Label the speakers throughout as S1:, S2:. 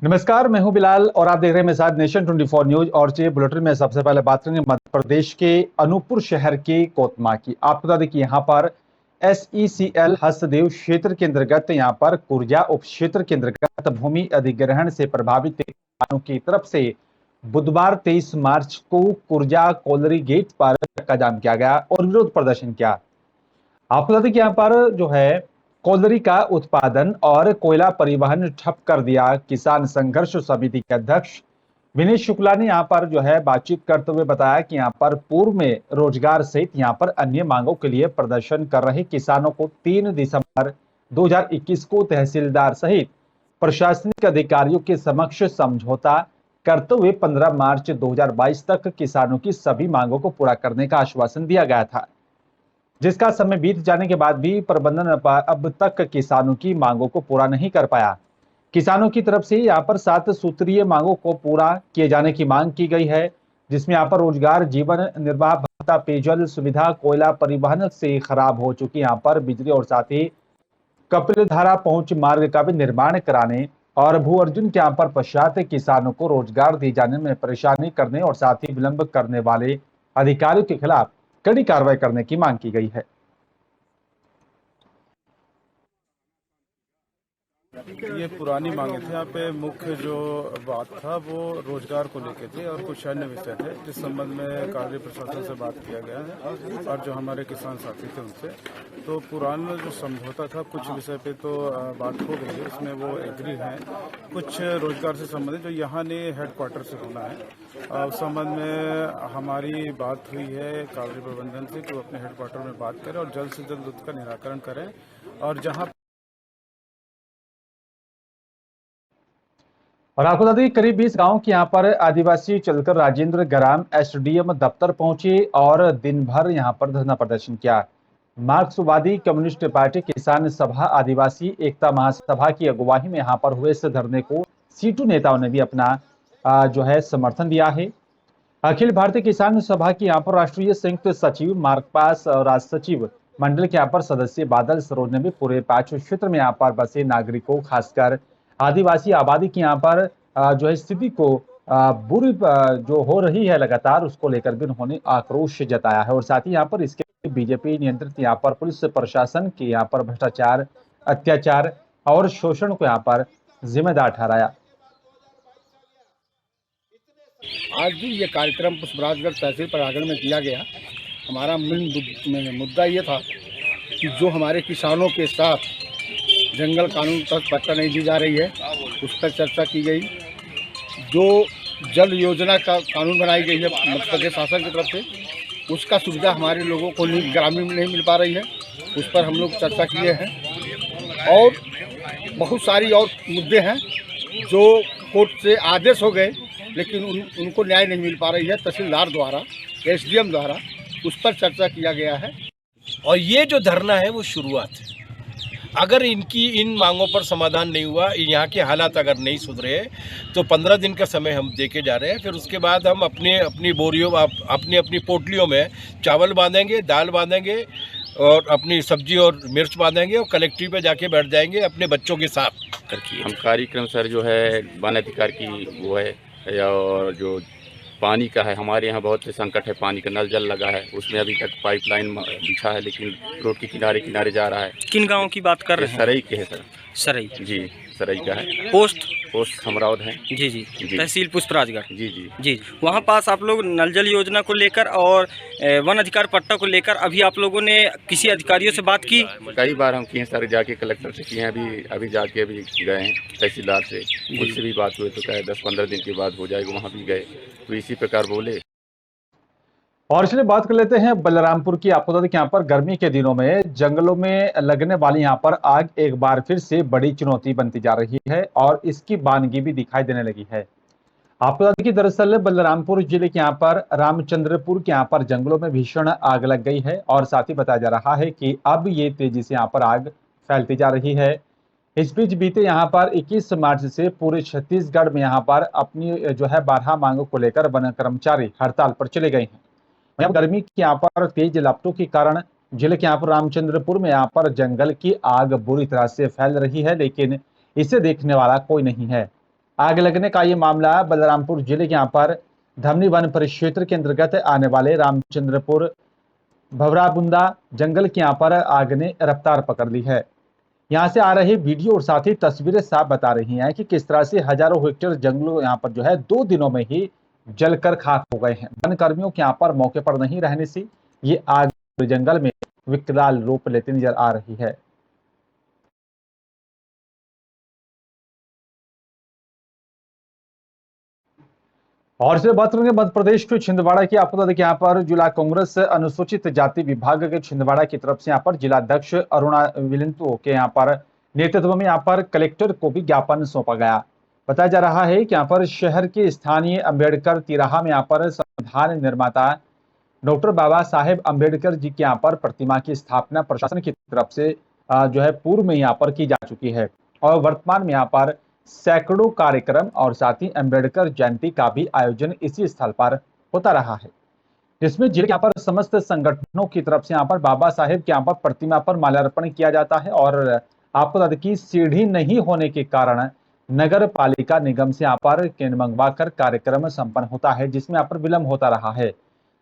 S1: नमस्कार, मैं हूं बिलाल और आप देख रहे हैं मेरे साथ नेशन 24 न्यूज। और ये बुलेटिन में सबसे पहले बात करेंगे मध्य प्रदेश के अनूपपुर शहर के कोतमा की। आपको बता दें कि यहां पर SECL हस्तदेव क्षेत्र के अंतर्गत यहां पर कुर्जा उप क्षेत्र के अंतर्गत भूमि अधिग्रहण से प्रभावित किसानों की तरफ से बुधवार 23 मार्च को कुर्जा कोलरी गेट पर चक्का जाम किया गया और विरोध प्रदर्शन किया। आपको बता दें कि यहाँ पर जो है कोयलरी का उत्पादन और कोयला परिवहन ठप कर दिया। किसान संघर्ष समिति के अध्यक्ष विनय शुक्ला ने यहाँ पर जो है बातचीत करते हुए बताया कि यहाँ पर पूर्व में रोजगार सहित यहाँ पर अन्य मांगों के लिए प्रदर्शन कर रहे किसानों को 3 दिसंबर 2021 को तहसीलदार सहित प्रशासनिक अधिकारियों के समक्ष समझौता करते हुए 15 मार्च 2022 तक किसानों की सभी मांगों को पूरा करने का आश्वासन दिया गया था, जिसका समय बीत जाने के बाद भी प्रबंधन अब तक किसानों की मांगों को पूरा नहीं कर पाया। किसानों की तरफ से यहाँ पर 7 सूत्रीय मांगों को पूरा किए जाने की मांग की गई है, जिसमें यहाँ पर रोजगार, जीवन निर्वाह भत्ता, पेयजल सुविधा, कोयला परिवहन से खराब हो चुकी यहाँ पर बिजली और साथ ही कपिलधारा पहुंच मार्ग का भी निर्माण कराने और भू अर्जुन के यहाँ पर पश्चात किसानों को रोजगार दिए जाने में परेशानी करने और साथ ही विलंब करने वाले अधिकारियों के खिलाफ कड़ी कार्रवाई करने की मांग की गई है।
S2: ये पुरानी मांगे थे। यहाँ पे मुख्य जो बात था वो रोजगार को लेके थे और कुछ अन्य विषय थे, जिस संबंध में कार्य प्रशासन से बात किया गया है और जो हमारे किसान साथी थे उनसे। तो पुराना जो समझौता था कुछ विषय पे तो बात हो गई है, उसमें वो एग्री हैं। कुछ रोजगार से संबंधित जो यहाँ ने हेडक्वार्टर से होना है, उस संबंध में हमारी बात हुई है कार्य प्रबंधन से कि वो अपने हेडक्वार्टर में बात करें और जल्द से जल्द उसका निराकरण करें। और जहाँ
S1: और आपको बता दें करीब 20 गांव के यहाँ पर आदिवासी चलकर राजेंद्र ग्राम SDM दफ्तर पहुंचे और दिन भर यहाँ पर धरना प्रदर्शन किया। मार्क्सवादी कम्युनिस्ट पार्टी किसान सभा आदिवासी एकता महासभा की अगुवाई में यहाँ पर हुए इस धरने को सीटू नेताओं ने भी अपना जो है समर्थन दिया है। अखिल भारतीय किसान सभा की यहाँ पर राष्ट्रीय संयुक्त सचिव मार्कपास और राज्य सचिव मंडल के यहाँ पर सदस्य बादल सरोज ने भी पूरे 5 क्षेत्र में यहाँ पर बसे नागरिकों, खासकर आदिवासी आबादी की यहाँ पर जो है स्थिति को बुरी जो हो रही है लगातार, उसको लेकर भी उन्होंने आक्रोश जताया है। और साथ ही यहाँ पर इसके बीजेपी नियंत्रित यहाँ पर पुलिस प्रशासन के यहाँ पर भ्रष्टाचार, अत्याचार और शोषण को यहाँ पर जिम्मेदार ठहराया।
S3: आज भी ये कार्यक्रम पुष्पराजगढ़ तहसील परागण में किया गया। हमारा मेन मुद्दा ये था कि जो हमारे किसानों के साथ जंगल कानून तक पट्टा नहीं दी जा रही है, उस पर चर्चा की गई। जो जल योजना का कानून बनाई गई है मध्य प्रदेश शासन की तरफ से, उसका सुविधा हमारे लोगों को ग्रामीण में नहीं मिल पा रही है, उस पर हम लोग चर्चा किए हैं। और बहुत सारी और मुद्दे हैं जो कोर्ट से आदेश हो गए, लेकिन उनको न्याय नहीं मिल पा रही है तहसीलदार द्वारा, SDM द्वारा, उस पर चर्चा किया गया है।
S4: और ये जो धरना है वो शुरुआत है। अगर इनकी इन मांगों पर समाधान नहीं हुआ, यहाँ के हालात अगर नहीं सुधरे, तो 15 दिन का समय हम देके जा रहे हैं। फिर उसके बाद हम अपनी बोरियों, अपनी पोटलियों में चावल बांधेंगे, दाल बांधेंगे और अपनी सब्जी और मिर्च बांधेंगे और कलेक्ट्री पे जाके बैठ जाएंगे अपने बच्चों के साथ करके।
S5: हम कार्यक्रम सर जो है वन अधिकार की वो है, और जो पानी का है, हमारे यहाँ बहुत संकट है। पानी का नल जल लगा है, उसमें अभी तक पाइपलाइन बिछा है, लेकिन रोड के किनारे किनारे जा रहा है।
S6: किन गांवों की बात कर रहे हैं?
S5: सरई के है सर।
S6: सरई
S5: जी, सरई का है।
S6: पोस्ट
S5: हमरावद है।
S6: जी जी, तहसील पुष्पराजगढ़।
S5: जी जी
S6: जी, वहाँ पास आप लोग नल जल योजना को लेकर और वन अधिकार पट्टा को लेकर अभी आप लोगों ने किसी अधिकारियों से बात की?
S5: कई बार हम किए सर, जाके कलेक्टर से किए हैं, अभी जाके अभी गए हैं तहसीलदार से, उससे भी बात हुई तो कहे 10-15 दिन के बाद हो जाएगा। वहाँ भी गए तो इसी प्रकार बोले।
S1: और चलिए बात कर लेते हैं बलरामपुर की। आपको बता दें कि यहाँ पर गर्मी के दिनों में जंगलों में लगने वाली यहाँ पर आग एक बार फिर से बड़ी चुनौती बनती जा रही है और इसकी बानगी भी दिखाई देने लगी है। आपको बता दें कि दरअसल बलरामपुर जिले के यहाँ पर रामचंद्रपुर के यहाँ पर जंगलों में भीषण आग लग गई है और साथ ही बताया जा रहा है कि अब ये तेजी से यहाँ पर आग फैलती जा रही है। इस बीच बीते यहाँ पर 21 मार्च से पूरे छत्तीसगढ़ में यहाँ पर अपनी जो है 12 मांगों को लेकर वन कर्मचारी हड़ताल पर चले गए हैं। यहाँ गर्मी की यहाँ पर तेज लपटों के कारण जिले के यहाँ पर रामचंद्रपुर में यहाँ पर जंगल की आग बुरी तरह से फैल रही है, लेकिन इसे देखने वाला कोई नहीं है। आग लगने का ये मामला बलरामपुर जिले के यहाँ पर धमनी वन परिक्षेत्र के अंतर्गत आने वाले रामचंद्रपुर भवराबुंदा जंगल के यहाँ पर आग ने रफ्तार पकड़ ली है। यहाँ से आ रही वीडियो और साथ ही तस्वीरें साफ बता रही हैं कि किस तरह से हजारों हेक्टेयर जंगलों यहाँ पर जो है 2 दिनों में ही जलकर खाक हो गए हैं। वन कर्मियों के यहाँ पर मौके पर नहीं रहने से ये आग जंगल में विकराल रूप लेती नजर आ रही है। और से बात करेंगे मध्य प्रदेश के छिंदवाड़ा की। आपको बता दें कि यहाँ पर जिला कांग्रेस अनुसूचित जाति विभाग के छिंदवाड़ा की तरफ से यहाँ पर जिला अध्यक्ष अरुणा विलिंतो के यहाँ पर नेतृत्व में यहाँ पर कलेक्टर को भी ज्ञापन सौंपा गया। बताया जा रहा है कि यहाँ पर शहर के स्थानीय अम्बेडकर तिराहा में यहाँ पर संविधान निर्माता डॉक्टर बाबा साहेब अम्बेडकर जी के यहाँ पर प्रतिमा की स्थापना प्रशासन की तरफ से जो है पूर्व में यहाँ पर की जा चुकी है और वर्तमान में यहाँ पर सैकड़ों कार्यक्रम और साथ ही अम्बेडकर जयंती का भी आयोजन इसी स्थल पर होता रहा है, जिसमें जिले के यहाँ पर समस्त संगठनों की तरफ से यहाँ पर बाबा साहेब के यहाँ पर प्रतिमा पर माल्यार्पण किया जाता है। और आपको बता दें कि सीढ़ी नहीं होने के कारण नगर पालिका निगम से यहाँ पर केंद्र मंगवा कर कार्यक्रम संपन्न होता है, जिसमें यहाँ पर विलंब होता रहा है।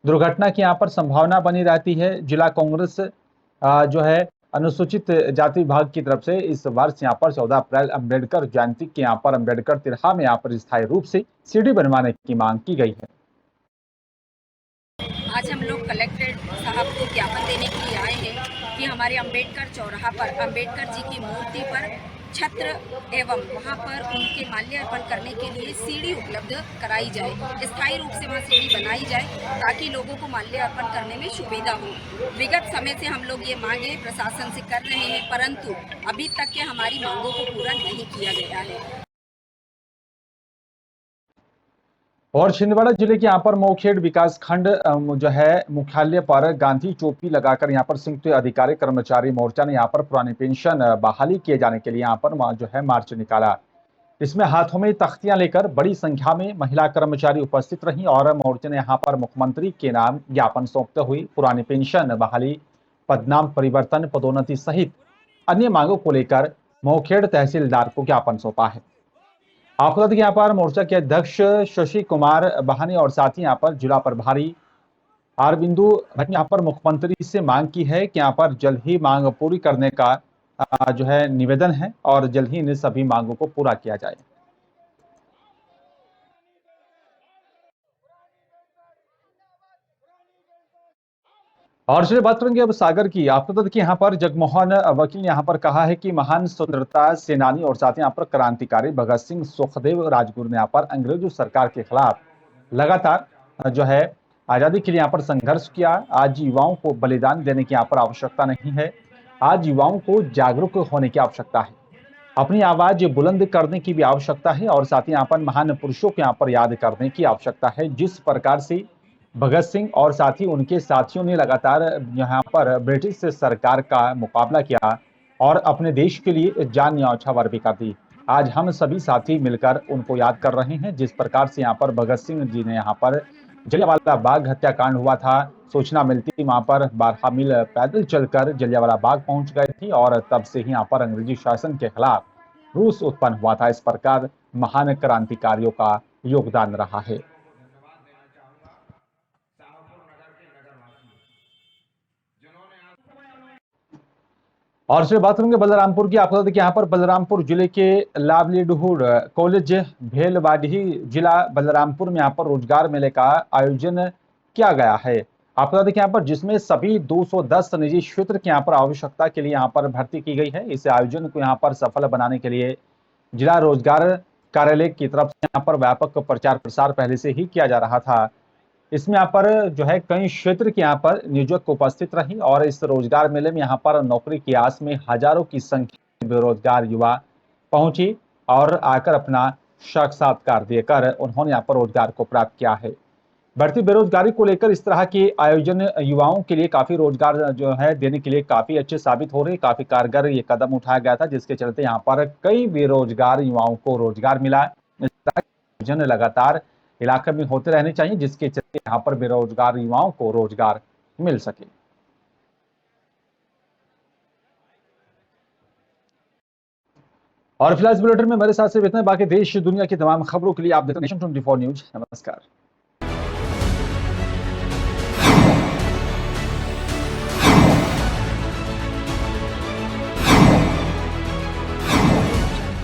S1: दुर्घटना की यहाँ पर संभावना बनी रहती है। जिला कांग्रेस जो है अनुसूचित जाति विभाग की तरफ से इस वर्ष यहाँ पर 14 अप्रैल अम्बेडकर जयंती के यहाँ पर अम्बेडकर तिरहा में यहाँ पर स्थायी रूप से सीढ़ी बनवाने की मांग की गई है।
S7: आज हम लोग कलेक्टर साहब को ज्ञापन देने के लिए आए हैं कि हमारे अम्बेडकर चौराहा पर अम्बेडकर जी की मूर्ति पर छत्र एवं वहां पर उनके माल्यार्पण करने के लिए सीढ़ी उपलब्ध कराई जाए, स्थायी रूप से वहां सीढ़ी बनाई जाए ताकि लोगों को माल्यार्पण करने में सुविधा हो। विगत समय से हम लोग ये मांगे प्रशासन से कर रहे हैं, परंतु अभी तक के हमारी मांगों को पूरा नहीं किया गया है।
S1: और छिंदवाड़ा जिले के यहाँ पर मोखेड़ विकास खंड जो है मुख्यालय पर गांधी टोपी लगाकर यहाँ पर संयुक्त अधिकारी कर्मचारी मोर्चा ने यहाँ पर पुरानी पेंशन बहाली किए जाने के लिए यहाँ पर जो है मार्च निकाला। इसमें हाथों में तख्तियां लेकर बड़ी संख्या में महिला कर्मचारी उपस्थित रहीं और मोर्चे ने यहाँ पर मुख्यमंत्री के नाम ज्ञापन सौंपते हुए पुरानी पेंशन बहाली, पदनाम परिवर्तन, पदोन्नति सहित अन्य मांगों को लेकर मोखेड़ तहसीलदार को ज्ञापन सौंपा है। आपको बता दें कि यहाँ पर मोर्चा के अध्यक्ष शशि कुमार बहाने और साथ ही यहाँ पर जिला प्रभारी अरविंदु भट्ट यहाँ पर मुख्यमंत्री से मांग की है कि यहाँ पर जल्द ही मांग पूरी करने का जो है निवेदन है और जल्द ही इन सभी मांगों को पूरा किया जाए। और चलिए बात करेंगे अब सागर की। आपको बता दें कि यहाँ पर जगमोहन वकील ने यहाँ पर कहा है कि महान स्वतंत्रता सेनानी और साथ ही यहाँ पर क्रांतिकारी भगत सिंह सुखदेव राजगुरु ने यहाँ पर अंग्रेजों सरकार के खिलाफ लगातार जो है आजादी के लिए यहाँ पर संघर्ष किया। आज युवाओं को बलिदान देने की यहाँ पर आवश्यकता नहीं है, आज युवाओं को जागरूक होने की आवश्यकता है, अपनी आवाज बुलंद करने की भी आवश्यकता है और साथ ही यहाँ पर महान पुरुषों को यहाँ पर याद करने की आवश्यकता है। जिस प्रकार से भगत सिंह और साथ ही उनके साथियों ने लगातार यहाँ पर ब्रिटिश सरकार का मुकाबला किया और अपने देश के लिए जान न्यौछावर भी कर दी, आज हम सभी साथी मिलकर उनको याद कर रहे हैं। जिस प्रकार से यहाँ पर भगत सिंह जी ने यहाँ पर जलियांवाला बाग हत्याकांड हुआ था, सूचना मिलती वहां पर 12 मील पैदल चलकर जलियांवाला बाग पहुंच गए थे और तब से ही यहाँ पर अंग्रेजी शासन के खिलाफ रूस उत्पन्न हुआ था। इस प्रकार महान क्रांतिकारियों का योगदान रहा है। और से बात करेंगे बलरामपुर की। आपको बता दें कि यहाँ पर बलरामपुर जिले के लावलीडुहुड कॉलेज भेलवाडी जिला बलरामपुर में यहाँ पर रोजगार मेले का आयोजन किया गया है। आपको बता दें कि यहाँ पर जिसमें सभी 210 निजी क्षेत्र की यहाँ पर आवश्यकता के लिए यहाँ पर भर्ती की गई है। इस आयोजन को यहाँ पर सफल बनाने के लिए जिला रोजगार कार्यालय की तरफ से यहाँ पर व्यापक प्रचार प्रसार पहले से ही किया जा रहा था। इसमें यहाँ पर जो है कई क्षेत्र के यहाँ पर नियोजक उपस्थित रही और इस रोजगार मेले में यहाँ पर नौकरी की आस में हजारों की संख्या में बेरोजगार युवा पहुंची और आकर अपना साक्षात्कार देकर उन्होंने यहाँ पर रोजगार को प्राप्त किया है। बढ़ती बेरोजगारी को लेकर इस तरह के आयोजन युवाओं के लिए काफी रोजगार जो है देने के लिए काफी अच्छे साबित हो रहे, काफी कारगर ये कदम उठाया गया था, जिसके चलते यहाँ पर कई बेरोजगार युवाओं को रोजगार मिला। इस तरह के आयोजन लगातार इलाके में होते रहने चाहिए, जिसके चलते यहाँ पर बेरोजगार युवाओं को रोजगार मिल सके। और फिलहाल इस बुलेटिन में मेरे साथ सिर्फ इतना। बाकी देश दुनिया की तमाम खबरों के लिए आप देखते हैं नेशन 24 न्यूज। नमस्कार।